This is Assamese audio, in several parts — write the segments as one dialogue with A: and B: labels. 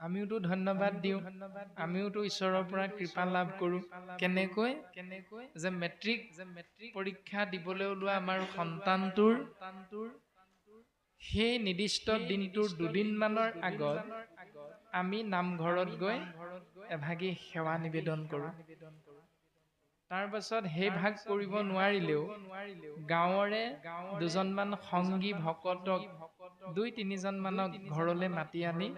A: আমিওতো ধন্যবাদ দিওঁ, আমিওতো ঈশ্বৰৰ পৰা কৃপা লাভ কৰোঁ। কেনেকৈ যে মেট্ৰিক পৰীক্ষা দিবলৈ ওলোৱা আমাৰ সন্তানটোৰ সেই নিৰ্দিষ্ট দিনটোৰ দুদিনমানৰ আগত আমি নামঘৰত গৈ এভাগি সেৱা নিবেদন কৰোঁ। তাৰ পাছত সেই ভাগ কৰিব নোৱাৰিলেও গাঁৱৰে দুজনমান সংগী ভকতক ২-৩জন মানক ঘৰলৈ মাতি আনি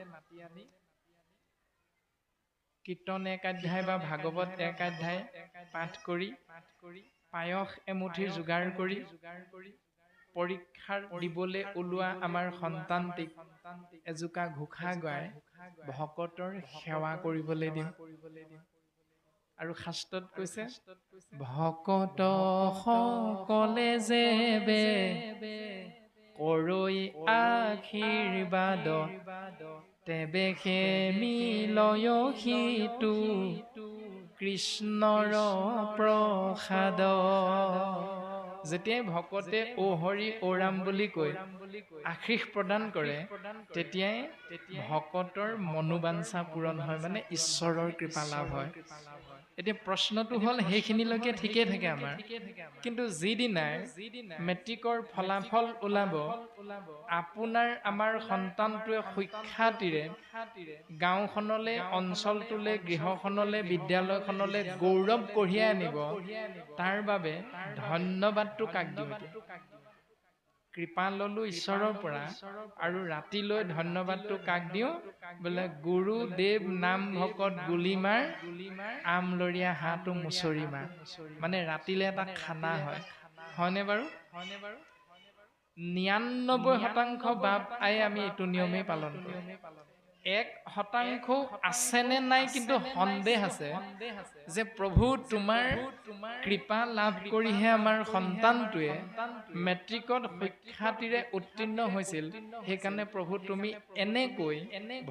A: কীৰ্তন একাধ্যায় বা ভাগৱত একাধ্যায় পাঠ কৰি পায়স এমুঠি যোগাৰ কৰি পৰীক্ষাৰ দিবলৈ ওলোৱা আমাৰ সন্তানটিক এজোকা ঘোষা গাই ভকতৰ সেৱা কৰিবলৈ দিওঁ। আৰু শাস্ত্ৰত কৈছে, ভকত সকলে যেবে কৰৈ আশীৰ্বাদ তেবে সে মিলয় সিটো কৃষ্ণৰ প্ৰসাদ। যেতিয়াই ভকতে ও হৰি ও ৰাম বুলি কৈ আশীষ প্ৰদান কৰে, তেতিয়াই ভকতৰ মনোবাঞ্ছা পূৰণ হয়, মানে ঈশ্বৰৰ কৃপা লাভ হয়। এতিয়া প্ৰশ্নটো হ'ল, সেইখিনিলৈকে ঠিকেই থাকে আমাৰ, কিন্তু যিদিনাই মেট্ৰিকৰ ফলাফল ওলাব, আপোনাৰ আমাৰ সন্তানটোৱে সুখ্যাতিৰে গাঁওখনলৈ, অঞ্চলটোলৈ, গৃহখনলৈ, বিদ্যালয়খনলৈ গৌৰৱ কঢ়িয়াই আনিব, তাৰ বাবে ধন্যবাদটো কাক দিওঁ? কৃপা ললো ঈশ্বৰৰ পৰা, আৰু ৰাতিলৈ ধন্যবাদটো কাক দিওঁ? বোলে গুৰুদেৱ নাম ভকত গুলিমাৰ আমলৰীয়া হাঁহটো মুচৰি মাৰ। মানে ৰাতিলে এটা খানা হয়, হয়নে বাৰু? ৯৯% বাপ আই আমি এইটো নিয়মেই পালন কৰোঁ। ১% আছেনে নাই কিন্তু সন্দেহ আছে যে প্ৰভু তোমাৰ কৃপা লাভ কৰিহে আমাৰ সন্তানটোৱে মেট্ৰিকত সুখ্যাতিৰে উত্তীৰ্ণ হৈছিল। সেইকাৰণে প্ৰভু তুমি এনেকৈ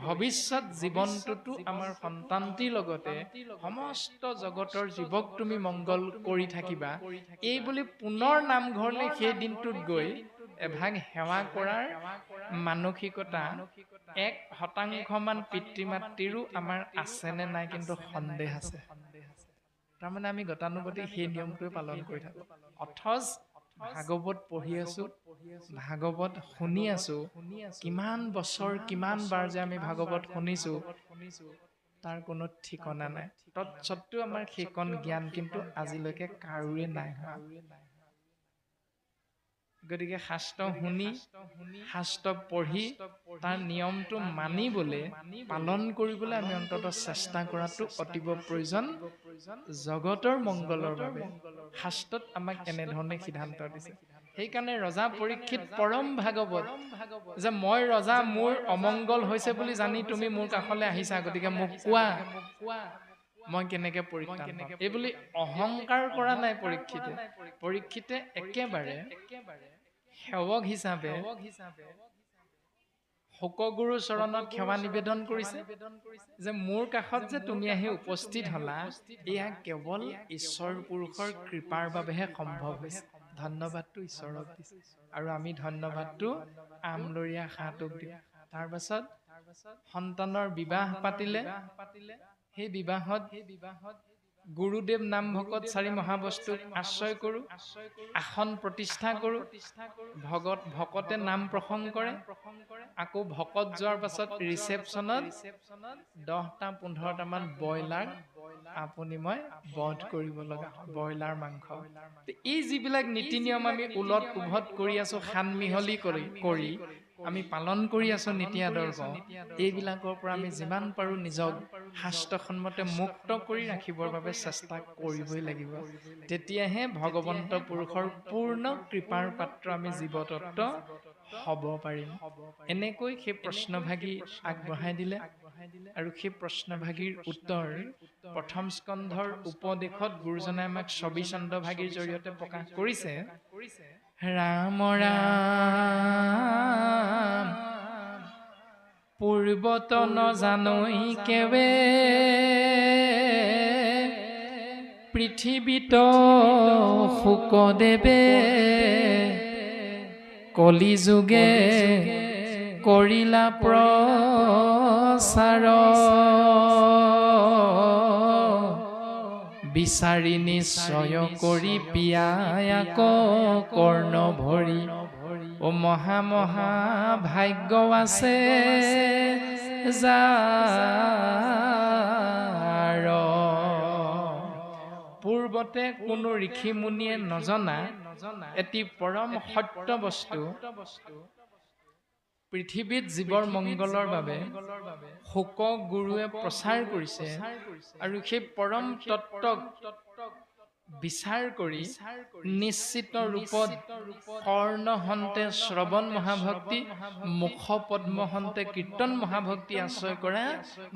A: ভৱিষ্যত জীৱনটোতো আমাৰ সন্তানটিৰ লগতে সমস্ত জগতৰ জীৱক তুমি মংগল কৰি থাকিবা, এই বুলি পুনৰ নামঘৰলৈ সেই দিনটোত গৈ এভাগ সেৱা কৰাৰ মানসিকতা ১% পিতৃ মাতৃৰো আমাৰ আছেনে নাই কিন্তু সন্দেহ আছে। তাৰমানে আমি গতানুগতিক সেই নিয়মটোৱে পালন কৰি থাকো। অথচ ভাগৱত পঢ়ি আছো, ভাগৱত শুনি আছো, কিমান বছৰ কিমান বাৰ যে আমি ভাগৱত শুনিছো তাৰ কোনো ঠিকনা নাই। তৎসত্ত্বেও আমাৰ সেইকণ জ্ঞান কিন্তু আজিলৈকে কাৰোৰে নাই হোৱা। গতিকে শাস্ত্ৰ শুনি, শাস্ত্ৰ পঢ়ি, তাৰ নিয়মটো মানিবলৈ, পালন কৰিবলৈ আমি অন্ততঃ চেষ্টা কৰাটো অতীৱ প্ৰয়োজন, জগতৰ মংগলৰ বাবে। শাস্ত্ৰত আমাক এনেধৰণে সিদ্ধান্ত দিছে। সেইকাৰণে ৰজা পৰীক্ষিত পৰম ভাগৱত, যে মই ৰজা, মোৰ অমংগল হৈছে বুলি জানি তুমি মোৰ কাষলৈ আহিছা, গতিকে মোক কোৱা মই কেনেকে পৰিত্ৰাণ পাম। এই বুলি অহংকাৰ কৰা নাই পৰীক্ষিতে। পৰীক্ষিতে একেবাৰে সেৱক হিচাপে শোকগুৰুৰ চৰণত সেৱা নিবেদন কৰিছে, যে মোৰ কাষত যে তুমি আহি উপস্থিত হলা, এয়া কেৱল ঈশ্বৰ পুৰুষৰ কৃপাৰ বাবেহে সম্ভৱ হৈছে। ধন্যবাদটো ঈশ্বৰক দিছে, আৰু আমি ধন্যবাদটো আমলৰীয়া হাঁহটোক দিওঁ। তাৰ পাছত সন্তানৰ বিবাহ পাতিলে, সেই বিবাহত গুৰুদেৱ নাম ভকত ৪ মহাবস্তুক আশ্ৰয় কৰোঁ, আসন প্ৰতিষ্ঠা কৰোঁ, ভকতে নাম প্ৰসংগ কৰে, আকৌ ভকত যোৱাৰ পাছত ৰিচেপশ্যনত ১০-১৫টামান ব্ৰইলাৰ আপুনি মই বধ কৰিব লগা হয়, ব্ৰইলাৰ মাংস। এই যিবিলাক নীতি নিয়ম আমি উলট উভত কৰি আছো, সান মিহলি কৰি আমি পালন কৰি আছো নীতি আদৰ্শ, এইবিলাকৰ পৰা আমি যিমান পাৰোঁ নিজক শাস্ত্ৰসন্মতে মুক্ত কৰি ৰাখিবৰ বাবে চেষ্টা কৰিবই লাগিব। তেতিয়াহে ভগৱন্ত পুৰুষৰ পূৰ্ণ কৃপাৰ পাত্ৰ আমি জীৱতত্ত্ব হ'ব পাৰিম। এনেকৈ সেই প্ৰশ্নভাগী আগবঢ়াই দিলে, আৰু সেই প্ৰশ্নভাগীৰ উত্তৰ প্ৰথম স্কন্ধৰ উপদেশত গুৰুজনে আমাক ২৪ চন্দ্ৰভাগীৰ জৰিয়তে প্ৰকাশ কৰিছে। ৰাম ৰাম পূৰ্বত নজানৈ কেবে, পৃথিৱীত শুকদেৱে কলি যুগে কৰিলা সাৰ বিচাৰি নিশ্চয় কৰি পিয়াক কৰ্ণ ভৰি ও মহা মহা ভাগ্য আছে যাৰ পূৰ্বতে কোনো ঋষি মুনিয়ে নজনা এটি পৰম সত্য বস্তু পৃথিৱীত জীৱৰ মংগলৰ বাবে শোক গুৰুৱে প্ৰচাৰ কৰিছে আৰু সেই পৰম তত্ত্বক বিচাৰ কৰি নিশ্চিত ৰূপত কৰ্ণহন্তে শ্ৰৱণ মহাভক্তি মুখ পদ্মহন্তে কীৰ্তন মহাভক্তি আশ্ৰয় কৰা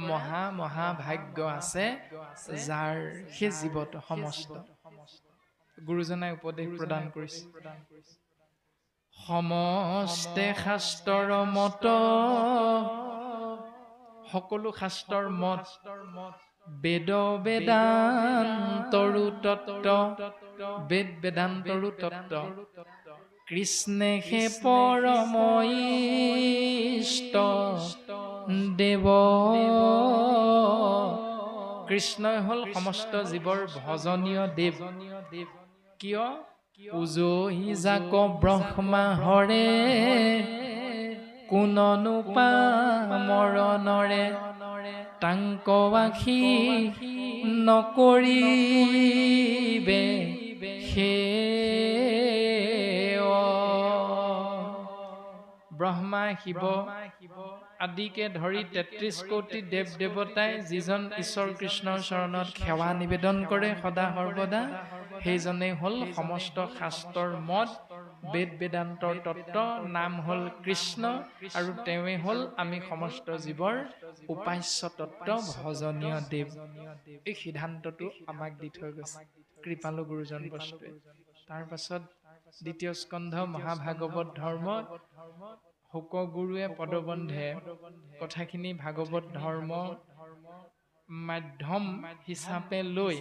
A: মহা মহা ভাগ্য আছে যাৰ সেই জীৱত সমস্ত গুৰুজনাই উপদেশ প্ৰদান কৰিছে সমস্তে শাস্ত্ৰৰ মত সকলো শাস্ত্ৰৰ মত বেদ বেদান্তৰো তত্ত্ব বেদ বেদান্তৰো তত্ত্ব কৃষ্ণে হে পৰম ইষ্ট দেৱ কৃষ্ণই হল সমস্ত জীৱৰ ভজনীয় দেৱ কিয় পূজহি যাক ব্ৰহ্মা হৰে কোননো মৰণৰে তাংক আখি নকৰিবে হে ব্ৰহ্মা শিৱ আদিকে ধৰি ৩৩ কোটি দেৱ দেৱতাই যিজন ঈশ্বৰ কৃষ্ণৰ চৰণত সেৱা নিবেদন কৰে সদা সৰ্বদা সেইজনেই হল সমস্ত শাস্ত্ৰৰ মত বেদ বেদান্তৰ তত্ত্ব নাম হল কৃষ্ণ আৰু তেওঁৱেই হল আমি সমস্ত জীৱৰ উপাস্য তত্ত্ব ভজনীয় দেৱ এই সিদ্ধান্তটো আমাক দি থৈ গৈছে কৃপালু গুৰুজন বস্তুৱে তাৰ পাছত দ্বিতীয় স্কন্ধ মহাভাগৱত ধৰ্ম শোক গুৰুৱে পদবন্ধে কথাখিনি ভাগৱত ধৰ্ম মাধ্যম হিচাপে লৈ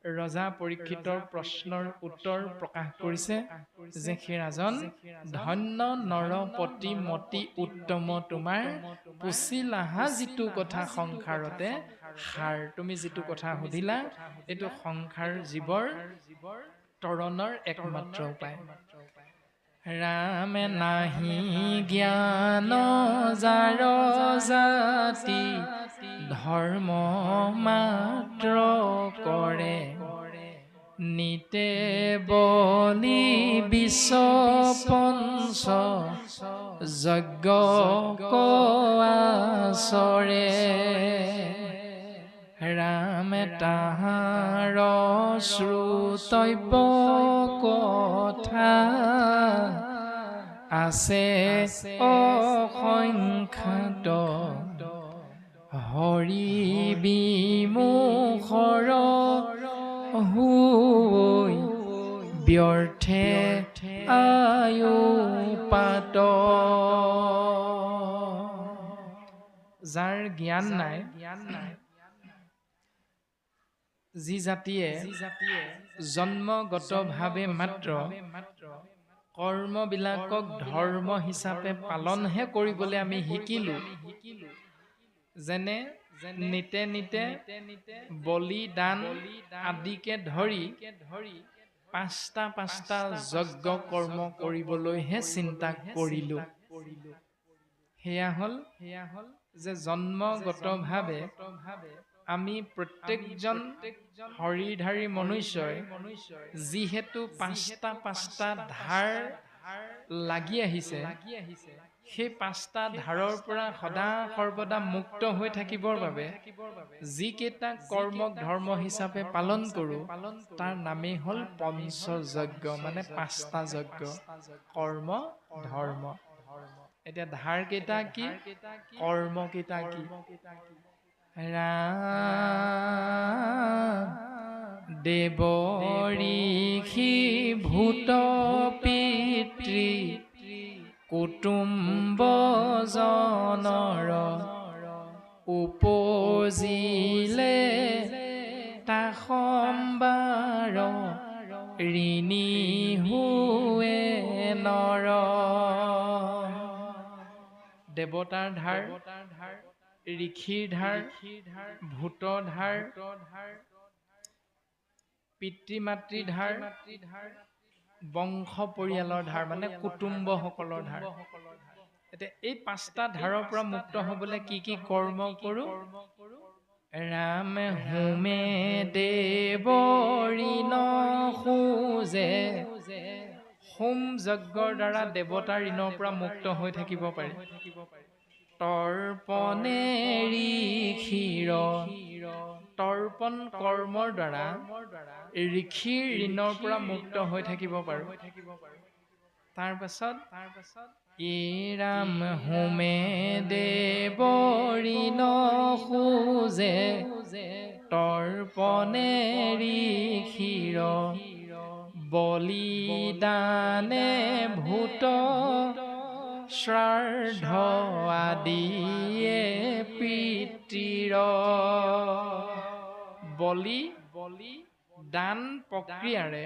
A: ৰজা পৰীক্ষিতৰ প্ৰশ্নৰ উত্তৰ প্ৰকাশ কৰিছে যে সেই ৰাজন ধন্য নৰপতি মতি উত্তম তোমাৰ পুছিলাহা যিটো কথা সংসাৰতে সাৰ তুমি যিটো কথা সুধিলা এইটো সংসাৰ জীৱৰ তৰণৰ একমাত্ৰ উপায় ৰামে নাহি জ্ঞান যাৰ জাতি ধৰ্ম মাত্ৰ কৰে নিতে বলি বিশ্ব পঞ্চ যজ্ঞ আচৰে ৰামে তাহাৰ শ্ৰুতব্য কথা আছে অসংখ্যাত হৰি বিমুখৰ হৈ ব্যৰ্থে আয়ু পাত যাৰ জ্ঞান নাই যি জাতিয়ে জন্মগতভাৱে মাত্ৰ কৰ্মবিলাকক ধৰ্ম হিচাপে পালনহে কৰিবলৈ আমি শিকিলো যেনে নিতে নিতে বলিদান আদিকে ধৰি পাঁচটা যজ্ঞ কৰ্ম কৰিবলৈহে চিন্তা কৰিলো সেয়া হল যে জন্মগতভাৱে আমি প্ৰত্যেকজন হৰিধাৰী মনুষ্যই যিহেতু পাঁচটা ধাৰ লাগি আহিছে সেই পাঁচটা ধাৰৰ পৰা সদা সৰ্বদা মুক্ত হৈ থাকিবৰ বাবে যিকেইটা কৰ্মক ধৰ্ম হিচাপে পালন কৰো তাৰ নামেই হল পঞ্চযজ্ঞ মানে পাঁচটা যজ্ঞ কৰ্ম ধৰ্ম এতিয়া ধাৰ কেইটা কি কৰ্ম কেইটা কি দেৱ ঋষি ভূত পিতৃ কুটুম্ব জনৰ উপজিলে তা সম্বাৰ ঋণী হুৱে নৰ দেৱতাৰ ধাৰ ঋষিৰ ধাৰ, ভূতৰ ধাৰ, পিতৃ মাতৃৰ ধাৰ, বংশ পৰিয়ালৰ ধাৰ মানে কুটুম্বসকলৰ ধাৰ। এতিয়া এই 5টা ধাৰৰ পৰা মুক্ত হ'বলৈ কি কি কৰ্ম কৰোঁ? ৰাম হোমে দেৱৰিণ খোজে। হোম যজ্ঞৰ দ্বাৰা দেৱতাৰ ঋণৰ পৰা মুক্ত হৈ থাকিব পাৰি। তৰ্পণে ঋষিৰ, তৰ্পণ কৰ্মৰ দ্বাৰা ঋষিৰ ঋণৰ পৰা মুক্ত হৈ থাকিব পাৰোঁ। তাৰ পাছত ৰাম হোমে দেৱৰিণ খোজে, তৰ্পণে ঋষিৰ, বলিদানে ভূত শ্ৰাদ্ধ আদিয়ে পিতৃৰ। বলি দান প্ৰক্ৰিয়াৰে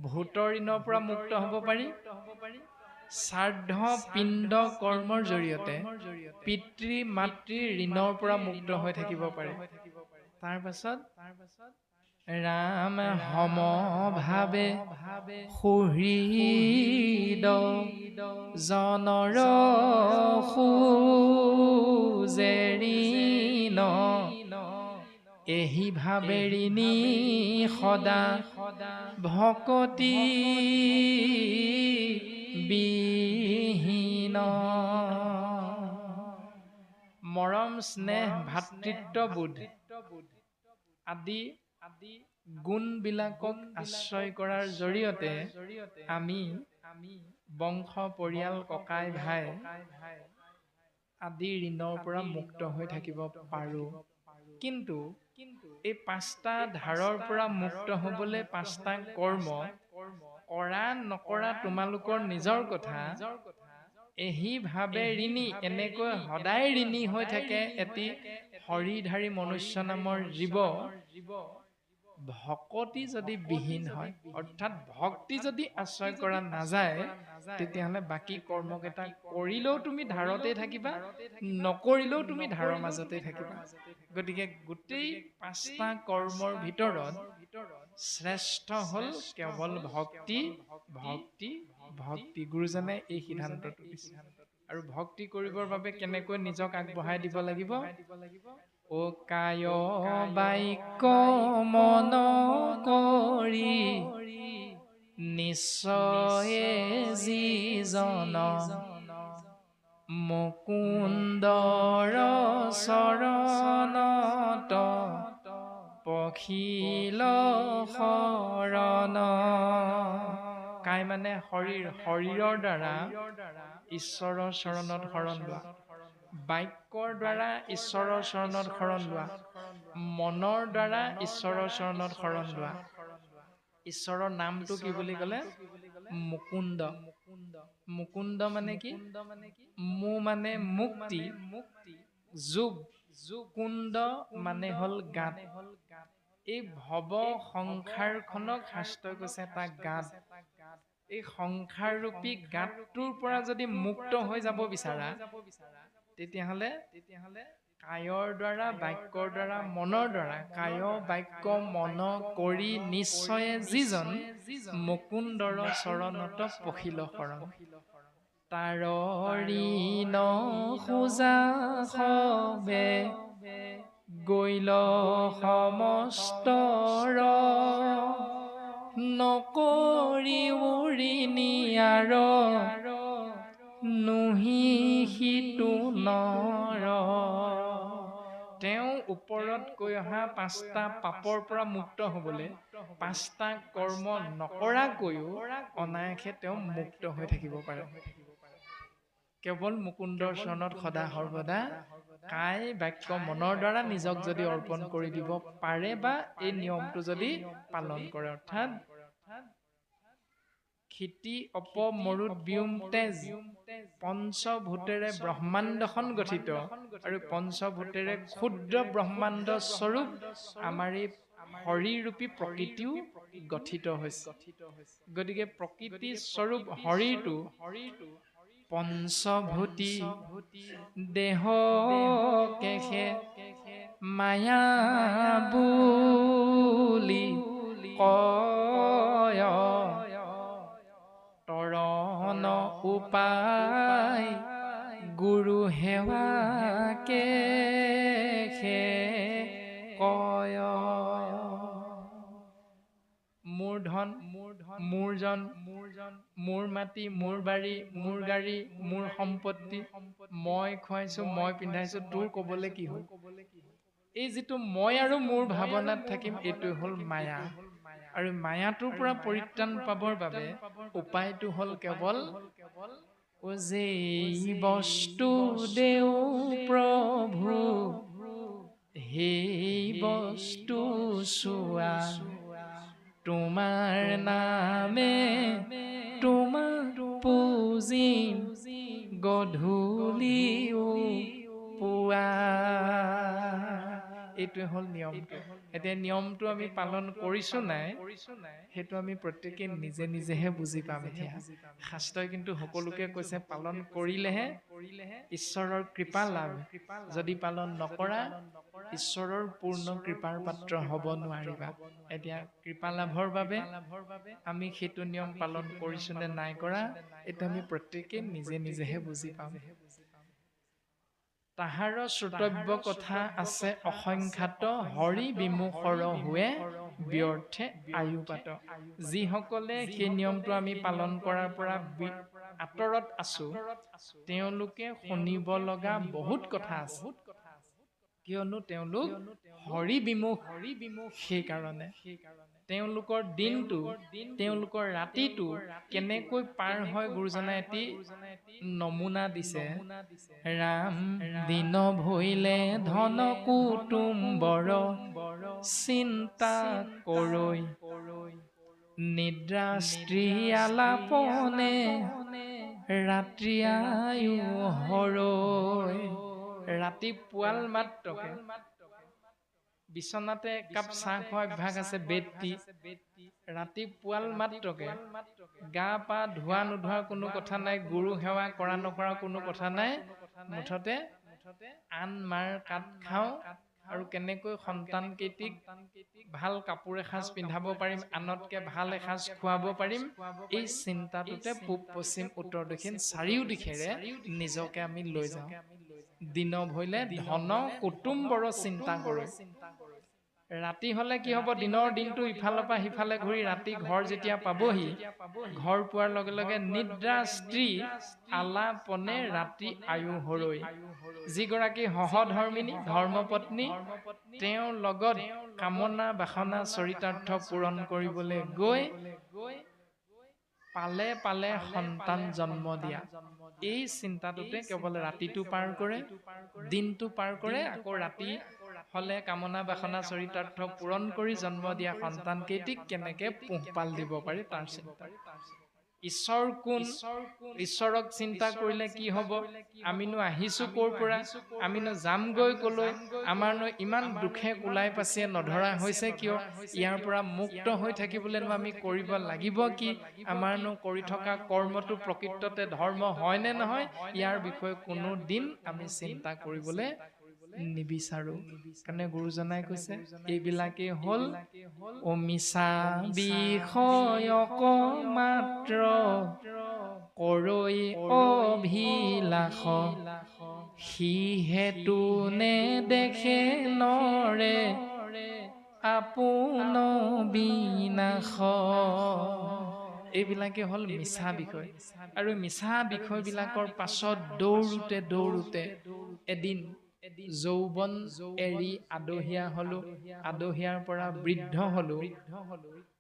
A: ভূতৰ ঋণৰ পৰা মুক্ত হ'ব পাৰি। শ্ৰাদ্ধ পিণ্ড কৰ্মৰ জৰিয়তে পিতৃ মাতৃৰ ঋণৰ পৰা মুক্ত হৈ থাকিব পাৰে। তাৰ পাছত ৰাম সমভাৱে সুহৃদ জনৰ খোজে ঋণ, এহি ভাবে ঋণী সদা ভকতি বিহীন। মৰম স্নেহ ভাতৃত্ববোধ আদি গুণবিলাকক আশ্ৰয় কৰাৰ জৰিয়তে আমি বংশ পৰিয়াল ককাই ভাই আদি ঋণৰ পৰা মুক্ত হৈ থাকিব পাৰোঁ। কিন্তু এই 5টা ধাৰৰ পৰা মুক্ত হ'বলৈ 5টা কৰ্ম কৰা নকৰা তোমালোকৰ নিজৰ কথা। এহি ভাবে ঋণী, এনেকৈ সদায় ঋণী হৈ থাকে এটি হৰিধাৰী মনুষ্য নামৰ জীৱ ভকতি যদি বিহীন হয়, অৰ্থাৎ ভক্তি যদি আশ্ৰয় কৰা নাযায়, তেতিয়াহ'লে বাকী কৰ্মকেইটা কৰিলেও তুমি ধাৰতে থাকিবা, নকৰিলেও তুমি ধাৰৰ মাজতে থাকিবা। গতিকে গোটেই 5টা কৰ্মৰ ভিতৰত শ্ৰেষ্ঠ হ'ল কেৱল ভক্তি, ভক্তি, ভক্তি। গুৰুজনে এই সিদ্ধান্তটো দিছে। আৰু ভক্তি কৰিবৰ বাবে কেনেকৈ নিজক আগবঢ়াই দিব লাগিব? ও কায় বাক্য মন কৰি নিশ্চয়ে যিজন মুকুন্দৰ চৰণত পখিল শৰণ। কায় মানে শৰীৰ, শৰীৰৰ দ্বাৰা ঈশ্বৰৰ চৰণত শৰণ লোৱা, বাক্যৰ দ্বাৰা ঈশ্বৰৰ চৰণত শৰণ লোৱা, মনৰ দ্বাৰা ঈশ্বৰৰ চৰণত শৰণ লোৱা। ঈশ্বৰৰ নামটো কি বুলি ক'লে? মুকুন্দ। মুকুন্দ মানে কি? মু মানে মুক্তি, যোগ, কুণ্ড মানে হ'ল গাত। এই ভৱ সংসাৰখনক শাস্ত্ৰই কৈছে এটা গাত। এই সংসাৰৰূপী গাতটোৰ পৰা যদি মুক্ত হৈ যাব বিচাৰা, তেতিয়াহ'লে কায়ৰ দ্বাৰা, বাক্যৰ দ্বাৰা, মনৰ দ্বাৰা, কায় বাক্য মন কৰি নিশ্চয়ে যিজন মুকুন্দৰ চৰণত পখিল শৰণ। তাৰ ঋণ খোজা সবে গৈল সমস্তৰ, নকৰিও ঋণীয়াৰ নুহি সিটো নৰ। তেওঁ ওপৰত কৈ অহা 5টা পাপৰ পৰা মুক্ত হ'বলৈ 5টা কৰ্ম নকৰাকৈও অনায়াসে তেওঁ মুক্ত হৈ থাকিব পাৰে। কেৱল মুকুন্দৰ চৰণত সদা সৰ্বদা কায় বাক্য মনৰ দ্বাৰা নিজক যদি অৰ্পণ কৰি দিব পাৰে বা এই নিয়মটো যদি পালন কৰে, অৰ্থাৎ ক্ষিতি অপ মৰুত ব্যোম তেজ, পঞ্চভূতেৰে ব্ৰহ্মাণ্ডখন গঠিত আৰু পঞ্চভূতেৰে ক্ষুদ্ৰ ব্ৰহ্মাণ্ড স্বৰূপ আমাৰ এই হৰিৰূপী প্ৰকৃতিও গঠিত হৈছে। গতিকে প্ৰকৃতি স্বৰূপ হৰিটো পঞ্চভূতি দেহ কেশে মায়া বুলি কয় তৰণ উপায় গুৰু সেৱাকে কয় মোৰ ধন মোৰ জন মোৰ মাটি মোৰ বাৰী মোৰ গাড়ী মোৰ সম্পত্তি মই খুৱাইছো মই পিন্ধাইছো তোৰ কবলৈ কি হ'ল এই যিটো মই আৰু মোৰ ভাৱনাত থাকিম এইটো হ'ল মায়া আৰু মায়াটোৰ পৰা পৰিত্ৰাণ পাবৰ বাবে উপায়টো হ'ল কেৱল ও যে বস্তু দেও প্ৰভু সেই বস্তু চোৱা তোমাৰ নামে তোমাক পুজিম গধূলিও পুৱা এইটোৱে হ'ল নিয়মটো এতিয়া নিয়মটো আমি পালন কৰিছো নাই সেইটো আমি প্ৰত্যেকে নিজে নিজেহে বুজি পাম এতিয়া শাস্ত্ৰই কিন্তু সকলোকে কৈছে পালন কৰিলেহে ঈশ্বৰৰ কৃপা লাভ যদি পালন নকৰা ঈশ্বৰৰ পূৰ্ণ কৃপাৰ পাত্ৰ হ'ব নোৱাৰিবা এতিয়া কৃপা লাভৰ বাবে আমি সেইটো নিয়ম পালন কৰিছো নে নাই কৰা এইটো আমি প্ৰত্যেকে নিজে নিজেহে বুজি পাম তাহাৰ শ্ৰোতব্য কথা আছে অসংখ্যাত হৰি বিমুখৰ हुए ব্যৰ্থে আয়ুপাত যিসকলে সেই নিয়মটো আমি পালন কৰাৰ পৰা আঁতৰত আছো তেওঁলোকে শুনিব লগা বহুত কথা আছে কিয়নো তেওঁলোক হৰি বিমুখ সেইকাৰণে তেওঁলোকৰ দিনটো তেওঁলোকৰ ৰাতিটো কেনেকৈ পাৰ হয় গুৰুজনাই এটি নমুনা দিছে ৰাম দিন ভৈলে ধন কুটুম্বৰ চিন্তা কৰৈ নিদ্ৰা স্ত্ৰী আলাপনে ৰাত্ৰি আয়ু হৰৈ ৰাতি পুৱাল মাত্ৰকে বিছনাতে একাপ চাহ খোৱা অভ্যাস আছে বেদটি ৰাতি পুৱাল মাত্ৰকে গা পা ধোৱা নোধোৱাৰ কোনো কথা নাই গুৰু সেৱা কৰা নকৰা কোনো কথা নাই মুঠতে আন মাৰ কাট খাওঁ আৰু কেনেকৈ সন্তান কেইটিক ভাল কাপোৰ এসাঁজ পিন্ধাব পাৰিম আনতকে ভাল এসাঁজ খুৱাব পাৰিম এই চিন্তাটোতে পূব পশ্চিম উত্তৰ দক্ষিণ চাৰিও দিশেৰে নিজকে আমি লৈ যাওঁ দিন ভৈলে ধন কুটুম্বৰ চিন্তা কৰে ৰাতি হলে কি হ'ব দিনৰ দিনটো ইফালৰ পৰা সিফালে ঘূৰি ৰাতি ঘৰ যেতিয়া পাবহি ঘৰ পোৱাৰ লগে লগে নিদ্ৰা স্ত্ৰী আলাপনে ৰাতি আয়ু হৰৈ যিগৰাকী সহধৰ্মিনী ধৰ্মপত্নী তেওঁৰ লগত কামনা বাসনা চৰিতাৰ্থ পূৰণ কৰিবলৈ গৈ পালে পালে সন্তান জন্ম দিয়া এই চিন্তাটোতে কেৱল ৰাতিটো পাৰ কৰে দিনটো পাৰ কৰে আকৌ ৰাতি হলে কামনা বাসনা চৰিতাৰ্থ পূৰণ কৰি জন্ম দিয়া সন্তান কেইটিক কেনেকে পোহপাল দিব পাৰি তাৰ চিন্তা ঈশ্বৰ কোন ঈশ্বৰক চিন্তা কৰিলে কি হ'ব আমিনো আহিছো ক'ৰ পৰা আমিনো যামগৈ কলৈ আমাৰনো ইমান দুখে কোলাই পাচিয়ে নধৰা হৈছে কিয় ইয়াৰ পৰা মুক্ত হৈ থাকিবলৈনো আমি কৰিব লাগিব কি আমাৰনো কৰি থকা কৰ্মটো প্ৰকৃততে ধৰ্ম হয় নে নহয় ইয়াৰ বিষয়ে কোনো দিন আমি চিন্তা কৰিবলৈ নিবিচাৰো কাৰণে গুৰুজনাই কৈছে এইবিলাকেই হ'ল অমিছা বিষয়ক মাত্ৰ কৰৈ অভিলাষ সিহেতু নেদেখে নৰে আপোন বিনাশ এইবিলাকে হ'ল মিছা বিষয় আৰু মিছা বিষয়বিলাকৰ পাছত দৌৰোতে দৌৰোতে এদিন যৌৱন এৰি আদহীয়া হলো আদহীয়াৰ পৰা বৃদ্ধ হলো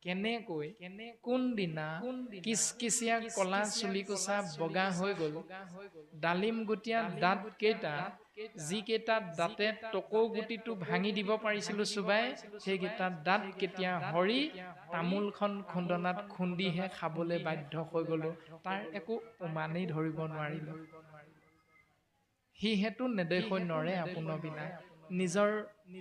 A: কেনেকৈ কোনদিনা কিচকিচিয়া কলা চুলিকোছা বগা হৈ গল ডালিম গুটীয়া দাঁত কেইটা যিকেইটা দাঁতে টকৌ গুটিটো ভাঙি দিব পাৰিছিলো চুবাই সেইকেইটা দাঁত কেতিয়া হৰি তামোলখন খুন্দনাত খুন্দিহে খাবলৈ বাধ্য হৈ গলো তাৰ একো উমানেই ধৰিব নোৱাৰিলো সিহেতু নেদেখৈ নৰে আপোন বিনা নিজৰ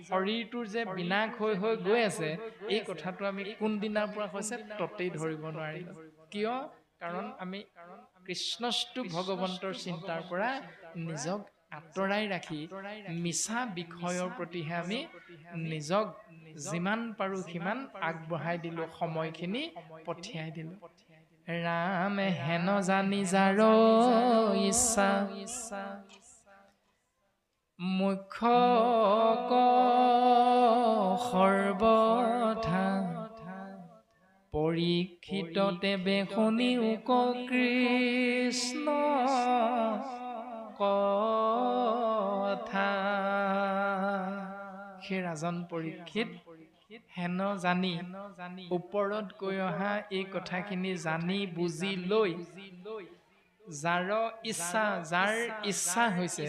A: শৰীৰটোৰ যে বিনাশ হৈ হৈ গৈ আছে এই কথাটো আমি কোন দিনাৰ পৰা হৈছে ততেই ধৰিব নোৱাৰিলো কিয় কাৰণ আমি কৃষ্ণস্তু ভগৱন্তৰ চিন্তাৰ পৰা নিজক আঁতৰাই ৰাখি মিছা বিষয়ৰ প্ৰতিহে আমি নিজক যিমান পাৰো সিমান আগবঢ়াই দিলো, সময়খিনি পঠিয়াই দিলো। ৰামে হেন জানি যাৰ ইচ্ছা মুখ্য সৰ্বথা পৰীক্ষিত তেবে শুনিও কৃষ্ণ কথা। সেই ৰাজন পৰীক্ষিত হেন জানি ওপৰত কৈ অহা এই কথাখিনি জানি বুজি লৈ যাৰ ইচ্ছা হৈছে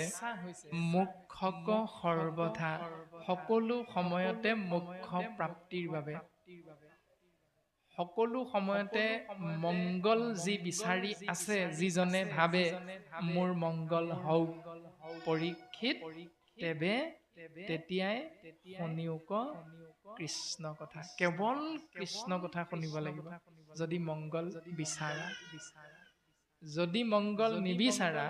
A: মোক্ষক সৰ্বথা সকলো সময়তে মোক্ষ প্ৰাপ্তিৰ বাবে, সকলো সময়তে মংগল যি বিচাৰি আছে, যিজনে ভাবে মোৰ মংগল হওক, পৰীক্ষিত তেবে তেতিয়াই শুনিওক কৃষ্ণ কথা। কেৱল কৃষ্ণ কথা শুনিব লাগিব যদি মংগল বিচাৰা। যদি মংগল নিবিচাৰা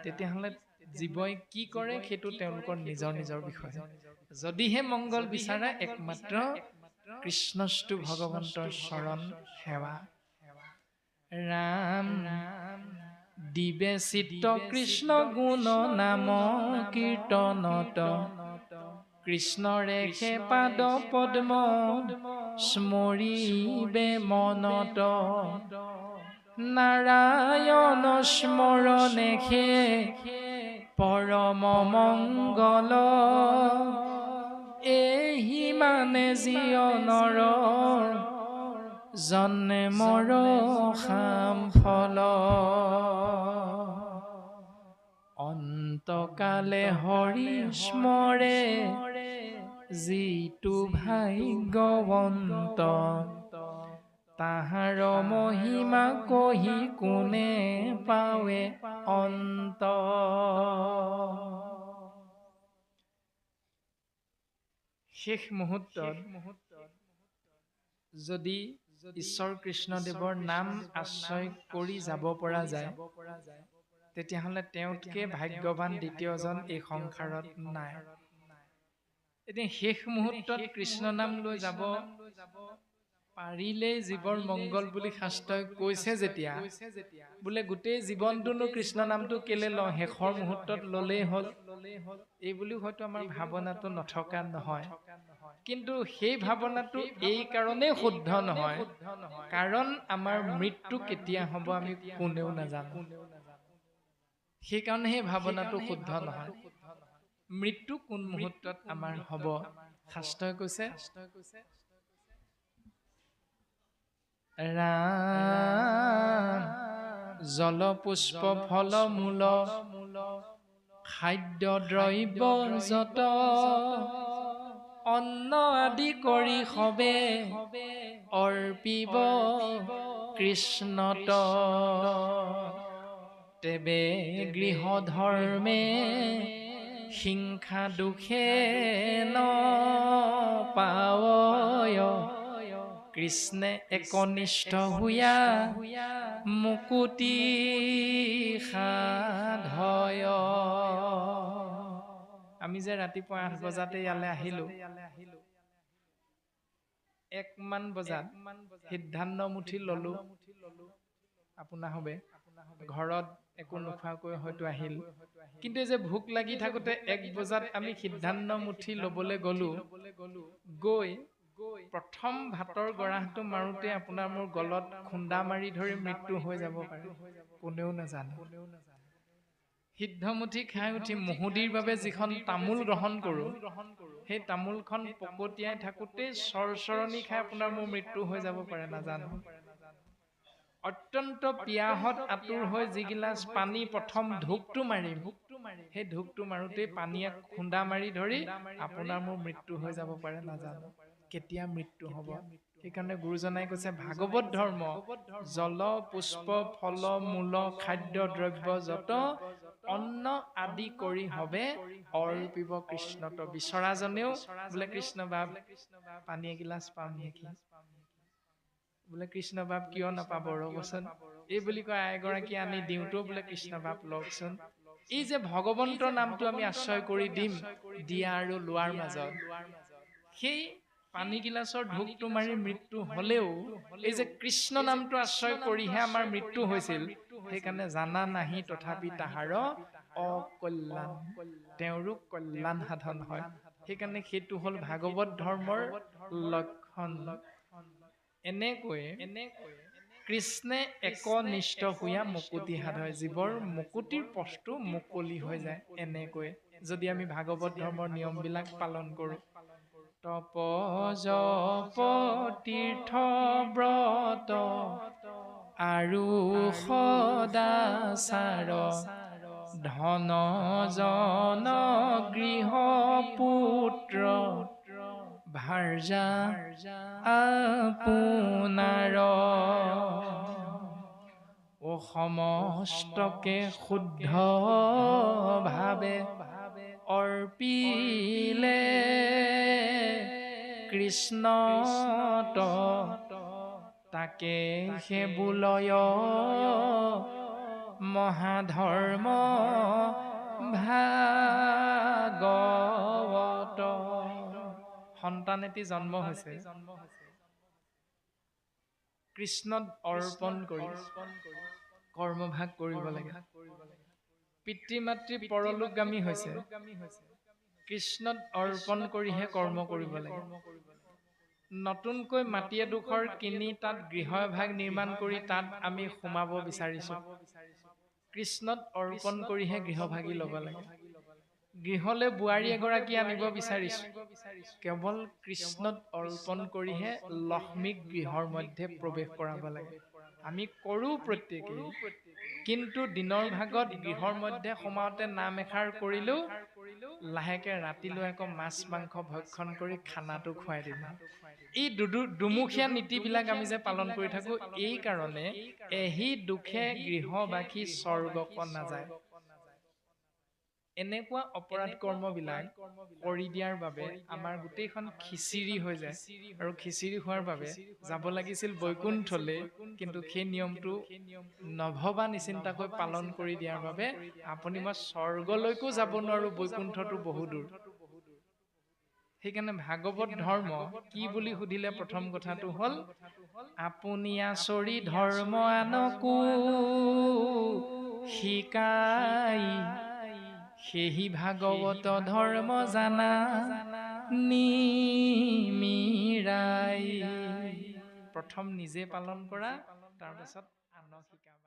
A: তেতিয়াহ'লে জীৱই কি কৰে সেইটো তেওঁলোকৰ নিজৰ নিজৰ বিষয়। যদিহে মংগল বিচাৰা একমাত্ৰ কৃষ্ণস্তু ভগৱন্তৰ চৰণ সেৱা। ৰাম দিবে চিত্ত কৃষ্ণ গুণ নাম কীৰ্তনত কৃষ্ণৰেখে পাদ পদ্ম স্মৰিবে মনত নাৰায়ণ স্মৰণেখে পৰম মংগল এহি মানে জীৱনৰ জন্মৰ সাম ফল অন্তকালে হৰি স্মৰে যিটো ভাগ্যৱন্ত তাহাৰ মহিমা কহি কোনে পাৱে অন্ত। শেষ মুহূৰ্তত যদি ঈশ্বৰ কৃষ্ণদেৱৰ নাম আশ্ৰয় কৰি যাব পৰা যায় তেতিয়াহ'লে তেওঁতকে ভাগ্যৱান দ্বিতীয়জন এই সংসাৰত নাই। এতিয়া শেষ মুহূৰ্তত কৃষ্ণ নাম লৈ যাব পাৰিলেই জীৱৰ মংগল বুলি শাস্ত্ৰই কৈছে যেতিয়া, বোলে গোটেই জীৱনটোনো কৃষ্ণ নামটো কেলে লওঁ, শেষৰ মুহূৰ্তত ললেই হ'ল, এই বুলিও হয়তো আমাৰ ভাৱনাটো নথকা নহয়। কিন্তু সেই ভাৱনাটো এই কাৰণেই শুদ্ধ নহয় কাৰণ আমাৰ মৃত্যু কেতিয়া হ'ব আমি কোনেও নাজানো। সেইকাৰণে সেই ভাৱনাটো শুদ্ধ নহয়। মৃত্যু কোন মুহূৰ্তত আমাৰ হ'ব শাস্ত্ৰই কৈছে, ৰাম জল পুষ্প ফল মূল খাদ্য দ্ৰব্য যত অন্ন আদি কৰি সবে অৰ্পিব কৃষ্ণত তেবে গৃহ ধৰ্মে হিংসা দুখে ন পাৱয় কৃষ্ণে একনিষ্ঠ হুয়া মুকুতি সাধয়। আমি যে ৰাতিপুৱা 8 বজাতে ইয়ালৈ আহিলো, 1 মান বজাত সিদ্ধান্ত মুঠি ললো আপোনাৰ হবে ঘৰত একো নোখোৱাকৈ হয়তো আহিল, কিন্তু যে ভোক লাগি থাকোতে 1 বজাত আমি সিদ্ধান্ত মুঠি লবলৈ গলো, গৈ প্ৰথম ভাতৰ গৰাহটো মাৰোতে আপোনাৰ মোৰ গলত খুন্দা মাৰি ধৰি মৃত্যু হৈ যাব পাৰে, কোনেও নাজানে। সিদ্ধমুঠি খাই উঠি মহুদিৰ বাবে যিখন তামোল গ্ৰহণ কৰো, সেই তামোলখন পকতিয়াই থাকোতে চৰচৰণি খাই আপোনাৰ মোৰ মৃত্যু হৈ যাব পাৰে, নাজানো। অত্যন্ত পিয়াহত আতুৰ হৈ যিগিলাচ পানী প্ৰথম ঢোকটো মাৰিম, সেই ঢোকটো মাৰোতে পানীয়ে খুন্দা মাৰি ধৰি আপোনাৰ মোৰ মৃত্যু হৈ যাব পাৰে, নাজানো কেতিয়া মৃত্যু হ'ব। সেইকাৰণে গুৰুজনাই কৈছে ভাগৱত ধৰ্ম জল পুষ্প ফল মূল খাদ্য দ্ৰব্য যত অন্ন আদি কৰি হবে অৰ্পিব কৃষ্ণত। বিচৰাজনেও বোলে কৃষ্ণ ভাৱ পানী এগিলাচ পাম নেকি, বোলে কৃষ্ণ বাপ কিয় নাপাব ৰ'বচোন এই বুলি কয় আইগৰাকী আনি দিওঁতো বোলে কৃষ্ণ বাপ লওকচোন এই যে ভগৱন্তৰ নামটো আমি আশ্ৰয় কৰি দিম দিয়া আৰু লোৱাৰ মাজত সেই পানী গিলাচৰ ঢোকটো মাৰি মৃত্যু হলেও এই যে কৃষ্ণ নামটো আশ্ৰয় কৰিহে আমাৰ মৃত্যু হৈছিল সেইকাৰণে জানা নাহি তথাপি তাহাৰ অকল্যাণ তেওঁৰো কল্যাণ সাধন হয় সেইকাৰণে সেইটো হ'ল ভাগৱত ধৰ্মৰ লক্ষণ এনেকৈ কৃষ্ণে একনিষ্ঠ হোৱা মুকুতি সাধয় জীৱৰ মুকুতিৰ পথটো মুকলি হৈ যায় এনেকৈ যদি আমি ভাগৱত ধৰ্মৰ নিয়মবিলাক পালন কৰোঁ তপ জপ তীৰ্থ ব্ৰত আৰু সদাচাৰ ধন জন গৃহ পুত্ৰ ভাৰ্যা আপোনাৰ ও সমস্তকে শুদ্ধ ভাৱে অৰ্পিলে কৃষ্ণত তাকে হে বুলয় মহাধৰ্ম ভাগৱত সন্তান এটি জন্ম হৈছে কৃষ্ণত অৰ্পণ কৰি কৰ্মভাগ কৰিব লাগে পিতৃ মাতৃ পৰলোকগামী হৈছে কৃষ্ণত অৰ্পণ কৰিহে কৰ্ম কৰিব লাগে নতুনকৈ মাটি এডোখৰ কিনি তাত গৃহভাগ নিৰ্মাণ কৰি তাত আমি সোমাব বিচাৰিছোঁ কৃষ্ণত অৰ্পণ কৰিহে গৃহভাগী ল'ব লাগে গৃহলৈ বোৱাৰী এগৰাকী আনিব বিচাৰিছোঁ কেৱল কৃষ্ণত অৰ্পণ কৰিহে লক্ষ্মীক গৃহৰ মধ্যে প্ৰৱেশ কৰাব লাগে আমি কৰোঁ প্ৰত্যেকেই কিন্তু দিনৰ ভাগত গৃহৰ মধ্যে সোমাওঁতে নাম এষাৰ কৰিলেও লাহেকে ৰাতিলৈ আকৌ মাছ মাংস ভক্ষণ কৰি খানাটো খুৱাই দিম এই দুমুখীয়া নীতিবিলাক আমি যে পালন কৰি থাকোঁ এই কাৰণে এহি দুখে গৃহবাসী স্বৰ্গক নাযায় এনেকুৱা অপৰাধ কৰ্মবিলাক কৰি দিয়াৰ বাবে আমাৰ গোটেইখন খিচিৰি হৈ যায় আৰু খিচিৰি হোৱাৰ বাবে যাব লাগিছিল বৈকুণ্ঠলৈ কিন্তু সেই নিয়মটো নভবা নিচিন্তাকৈ পালন কৰি দিয়াৰ বাবে আপুনি মই স্বৰ্গলৈকো যাব নোৱাৰো বৈকুণ্ঠটো বহু দূৰ সেইকাৰণে ভাগৱত ধৰ্ম কি বুলি সুধিলে প্ৰথম কথাটো হ'ল আপুনি আচৰি ধৰ্ম আনকো শিকাই সেহি ভাগৱত ধৰ্ম জানা নিমিৰাই প্ৰথম নিজে পালন কৰা তাৰ পাছত আনক শিকাবা